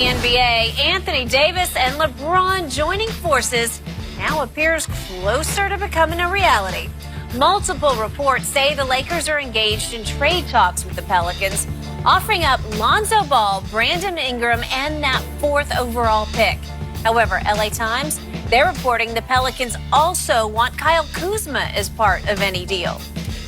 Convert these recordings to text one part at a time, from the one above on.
NBA, Anthony Davis and LeBron joining forces now appears closer to becoming a reality. Multiple reports say the Lakers are engaged in trade talks with the Pelicans, offering up Lonzo Ball, Brandon Ingram, and that 4th overall pick. However, LA Times, they're reporting the Pelicans also want Kyle Kuzma as part of any deal.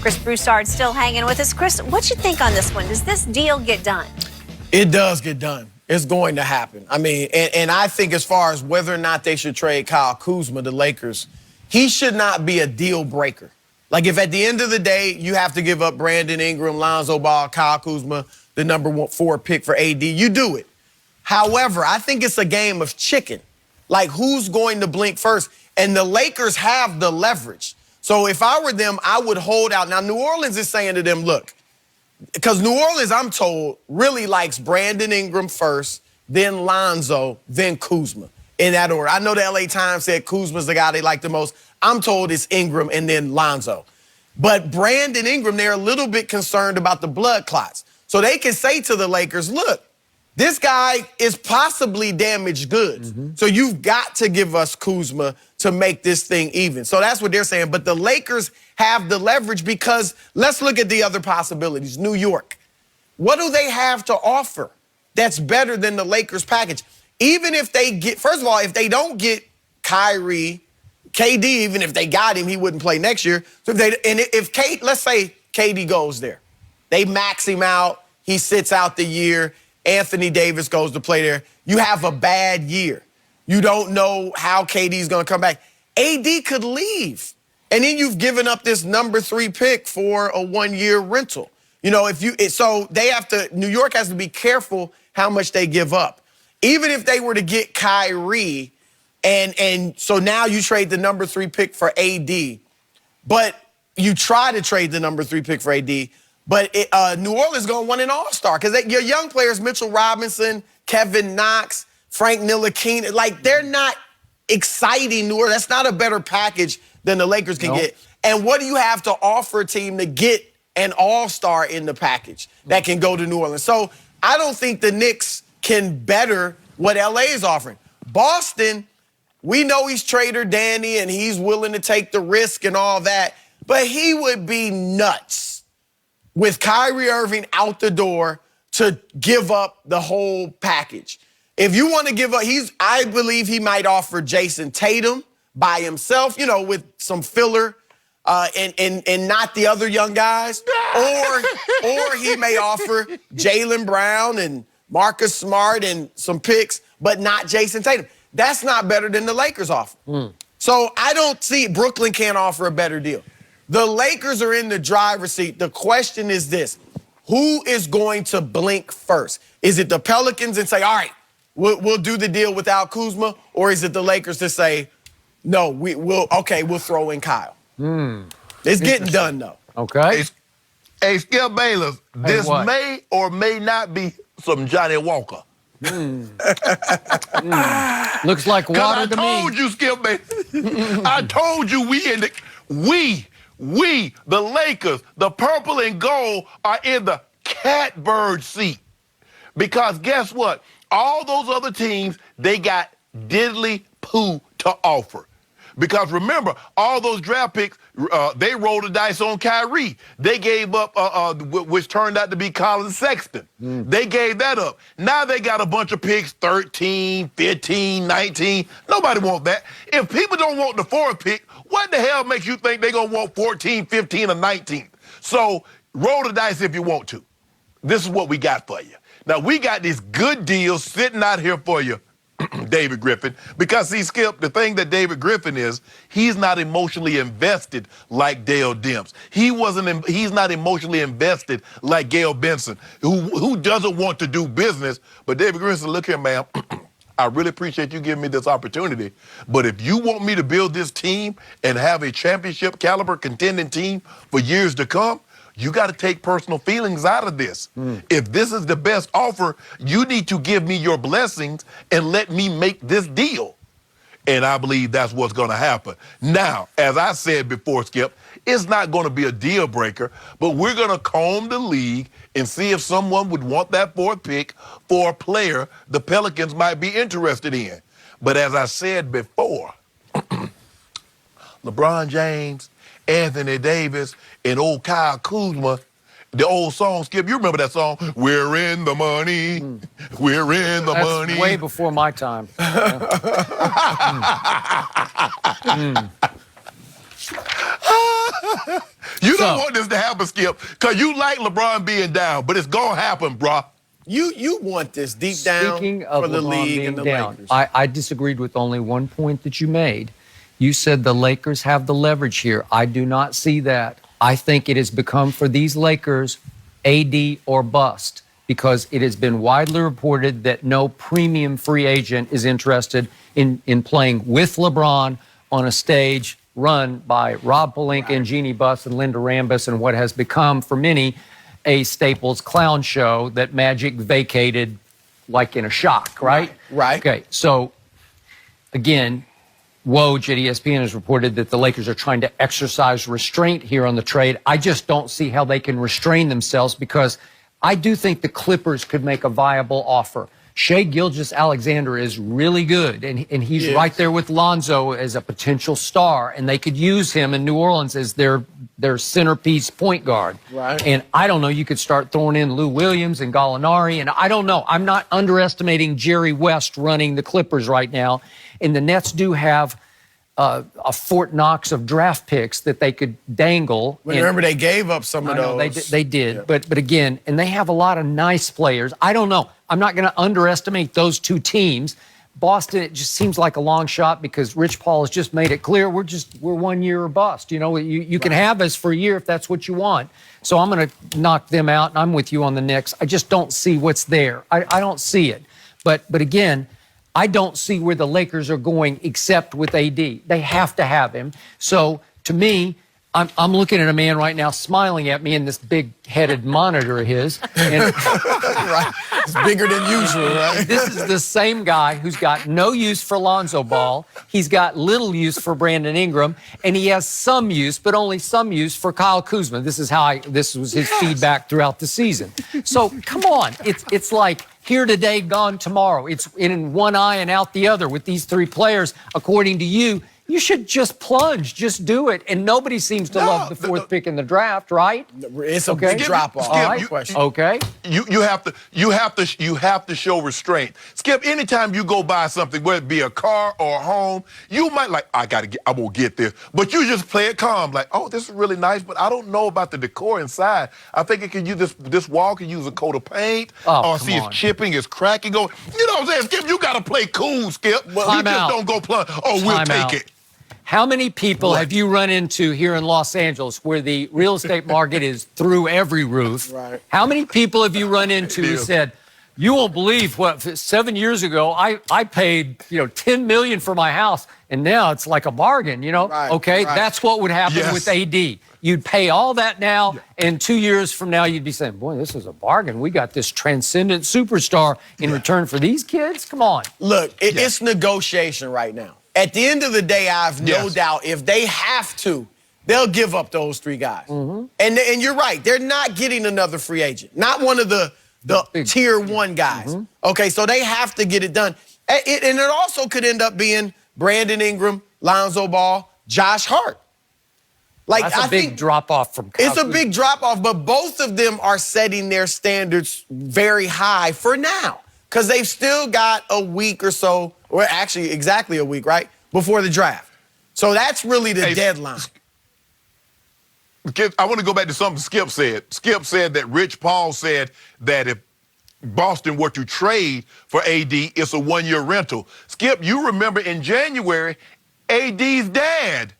Chris Broussard still hanging with us. Chris, what you think on this one? Does this deal get done? It does get done. It's going to happen. I mean, and I think as far as whether or not they should trade Kyle Kuzma, the Lakers, he should not be a deal breaker. Like, if at the end of the day you have to give up Brandon Ingram, Lonzo Ball, Kyle Kuzma, the number 4 pick for AD, you do it. However, I think it's a game of chicken. Like, who's going to blink first? And the Lakers have the leverage. So if I were them, I would hold out. Now, New Orleans is saying to them, look, because New Orleans, I'm told, really likes Brandon Ingram first, then Lonzo, then Kuzma, in that order. I know the LA Times said Kuzma's the guy they like the most. I'm told it's Ingram and then Lonzo. But Brandon Ingram, they're a little bit concerned about the blood clots. So they can say to the Lakers, look, this guy is possibly damaged goods. So you've got to give us Kuzma to make this thing even. So that's what they're saying. But the Lakers have the leverage because let's look at the other possibilities. New York. What do they have to offer that's better than the Lakers package? Even if they get, first of all, if they don't get Kyrie, KD, even if they got him, he wouldn't play next year. So let's say KD goes there. They max him out. He sits out the year. Anthony Davis goes to play there. You have a bad year. You don't know how KD's going to come back. AD could leave. And then you've given up this number 3 pick for a 1-year rental. You know, so they have to, New York has to be careful how much they give up. Even if they were to get Kyrie, and so now you trade the number 3 pick for AD, but you try to trade the number 3 pick for AD, but New Orleans is going to want an all-star because your young players, Mitchell Robinson, Kevin Knox, Frank Ntilikina, like, they're not exciting New Orleans. That's not a better package than the Lakers can get. And what do you have to offer a team to get an all-star in the package that can go to New Orleans? So I don't think the Knicks can better what LA is offering. Boston, we know he's Trader Danny and he's willing to take the risk and all that, but he would be nuts with Kyrie Irving out the door to give up the whole package. If you want to give up, I believe he might offer Jason Tatum by himself, you know, with some filler and not the other young guys. Or he may offer Jaylen Brown and Marcus Smart and some picks, but not Jason Tatum. That's not better than the Lakers offer. So I don't see Brooklyn can't offer a better deal. The Lakers are in the driver's seat. The question is this: who is going to blink first? Is it the Pelicans and say, all right, we'll do the deal without Kuzma? Or is it the Lakers to say, no, we'll throw in Kyle? It's getting done, though. Okay. Hey, Skip Bayless, this may or may not be some Johnny Walker. Looks like water to me. I told you, Skip Bayless. I told you we, the Lakers, the purple and gold, are in the catbird seat. Because guess what? All those other teams, they got diddly poo to offer. Because remember, all those draft picks, they rolled the dice on Kyrie. They gave up, which turned out to be Colin Sexton. They gave that up. Now they got a bunch of picks, 13, 15, 19. Nobody wants that. If people don't want the 4th pick, what the hell makes you think they're going to want 14, 15, or 19? So roll the dice if you want to. This is what we got for you. Now, we got this good deal sitting out here for you, David Griffin, because, see, Skip, the thing that David Griffin is, he's not emotionally invested like Dale Demps. He's not emotionally invested like Gail Benson, who doesn't want to do business. But David Griffin said, look here, ma'am, I really appreciate you giving me this opportunity, but if you want me to build this team and have a championship caliber contending team for years to come, you got to take personal feelings out of this. If this is the best offer, you need to give me your blessings and let me make this deal. And I believe that's what's going to happen. Now, as I said before, Skip, it's not going to be a deal breaker, but we're going to comb the league and see if someone would want that fourth pick for a player the Pelicans might be interested in. But as I said before, LeBron James, Anthony Davis, and old Kyle Kuzma, the old song, Skip, you remember that song? We're in the money. We're in the money. That's way before my time. You don't want this to happen, Skip, because you like LeBron being down, but it's going to happen, bro. You want this deep down Speaking of for the LeBron league being and the down, Lakers. I disagreed with only one point that you made. You said the Lakers have the leverage here. I do not see that. I think it has become for these Lakers AD or bust, because it has been widely reported that no premium free agent is interested in playing with LeBron on a stage run by Rob Pelinka and Jeannie Buss and Linda Rambis and what has become for many a Staples clown show that Magic vacated like in a shock, right? Right. Okay, so again, Woj at ESPN has reported that the Lakers are trying to exercise restraint here on the trade. I just don't see how they can restrain themselves, because I do think the Clippers could make a viable offer. Shai Gilgeous-Alexander is really good, and he's right there with Lonzo as a potential star, and they could use him in New Orleans as their centerpiece point guard. Right. And I don't know, you could start throwing in Lou Williams and Gallinari, and I don't know. I'm not underestimating Jerry West running the Clippers right now, and the Nets do have a Fort Knox of draft picks that they could dangle. But remember, they gave up some of those. They did. Yeah. But again, and they have a lot of nice players. I don't know. I'm not going to underestimate those two teams. Boston, it just seems like a long shot, because Rich Paul has just made it clear we're 1 year or bust. You know, you can have us for a year if that's what you want. So I'm going to knock them out, and I'm with you on the Knicks. I just don't see what's there. I don't see it. But again, I don't see where the Lakers are going except with AD. They have to have him. So to me, I'm looking at a man right now smiling at me in this big-headed monitor of his. And Right. It's bigger than usual, right? this is the same guy who's got no use for Lonzo Ball. He's got little use for Brandon Ingram, and he has some use, but only some use for Kyle Kuzma. This was his feedback throughout the season. So come on, it's like here today, gone tomorrow. It's in one eye and out the other with these three players. According to you, you should just plunge, just do it. And nobody seems to love the fourth pick in the draft, right? It's a big drop off. All right. Okay. You have to show restraint. Skip, anytime you go buy something, whether it be a car or a home, you might like, I will get this. But you just play it calm, like, oh, this is really nice, but I don't know about the decor inside. I think it can use this wall can use a coat of paint, or see it's chipping, it's cracking. You know what I'm saying? Skip, you gotta play cool, Skip. You just don't go plunge. Oh, we'll take it. How many people have you run into here in Los Angeles where the real estate market is through every roof? Right. How many people have you run into who said, you won't believe what 7 years ago I paid $10 million for my house, and now it's like a bargain, Right, okay, right. that's what would happen with AD. You'd pay all that now, and 2 years from now you'd be saying, boy, this is a bargain. We got this transcendent superstar in return for these kids. Come on. Look, it's negotiation right now. At the end of the day, I have no doubt if they have to, they'll give up those three guys. And you're right, they're not getting another free agent. Not one of the tier one guys. Okay, so they have to get it done. And it also could end up being Brandon Ingram, Lonzo Ball, Josh Hart. Like, That's a big drop-off from Kyle It's a Kuzma. big drop-off, but both of them are setting their standards very high for now, because they've still got a week or so, or actually exactly a week, right, before the draft. So that's really the deadline. I want to go back to something Skip said. Skip said that Rich Paul said that if Boston were to trade for AD, it's a one-year rental. Skip, you remember in January, AD's dad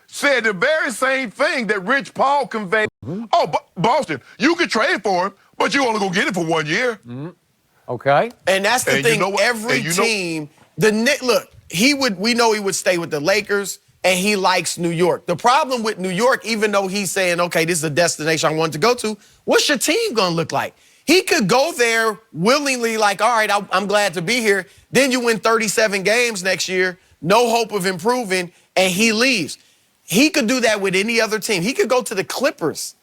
said the very same thing that Rich Paul conveyed. Oh, Boston, you could trade for him, but you only gonna get it for 1 year. Okay. And that's the thing. You know what? Every team, look, we know he would stay with the Lakers, and he likes New York. The problem with New York, even though he's saying, okay, this is a destination I want to go to, what's your team gonna look like? He could go there willingly, like, all right, I'm glad to be here. Then you win 37 games next year, no hope of improving, and he leaves. He could do that with any other team. He could go to the Clippers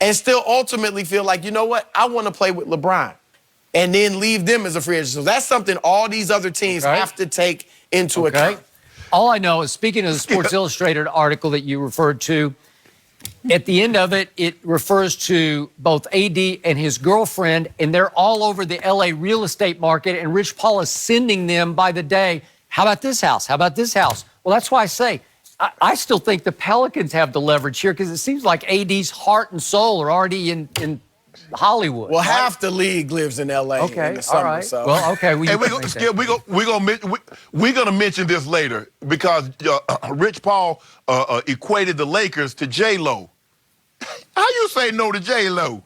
and still ultimately feel like, you know what, I want to play with LeBron, and then leave them as a free agent. So that's something all these other teams have to take into account. All I know is, speaking of the Sports Illustrated article that you referred to, at the end of it, it refers to both AD and his girlfriend, and they're all over the LA real estate market, and Rich Paul is sending them by the day, how about this house? How about this house? Well, that's why I say, I still think the Pelicans have the leverage here, because it seems like AD's heart and soul are already in Hollywood. Well, half the league lives in LA in the summer. All right. So. Well, okay. We're gonna mention this later, because Rich Paul equated the Lakers to J-Lo. How you say no to J-Lo?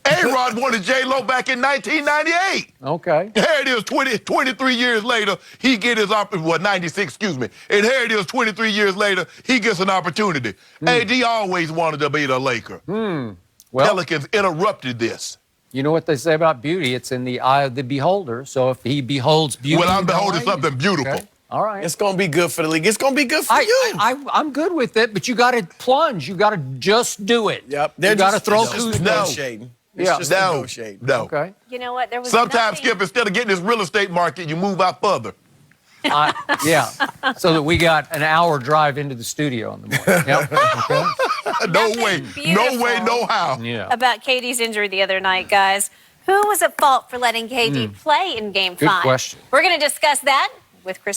A-Rod wanted J-Lo back in 1998. Okay. Here it is, 23 years later, he get his opportunity. Well, 96, excuse me. And here it is, 23 years later, he gets an opportunity. AD always wanted to be the Laker. Well, Pelicans interrupted this. You know what they say about beauty? It's in the eye of the beholder. So if he beholds beauty... Well, I'm beholding something beautiful. Okay. All right. It's going to be good for the league. It's going to be good for you. I'm good with it, but you got to plunge. You got to just do it. Yep. You got to throw Kuzma. negotiating. It's just negotiating. No. Okay. You know what? There was Sometimes, nothing... Skip, instead of getting this real estate market, you move out further. Yeah. So that we got an hour drive into the studio in the morning. Yep. Okay. No way. No way, no how. Yeah. About KD's injury the other night, guys. Who was at fault for letting KD play in Game 5? Good question. We're going to discuss that with Chris.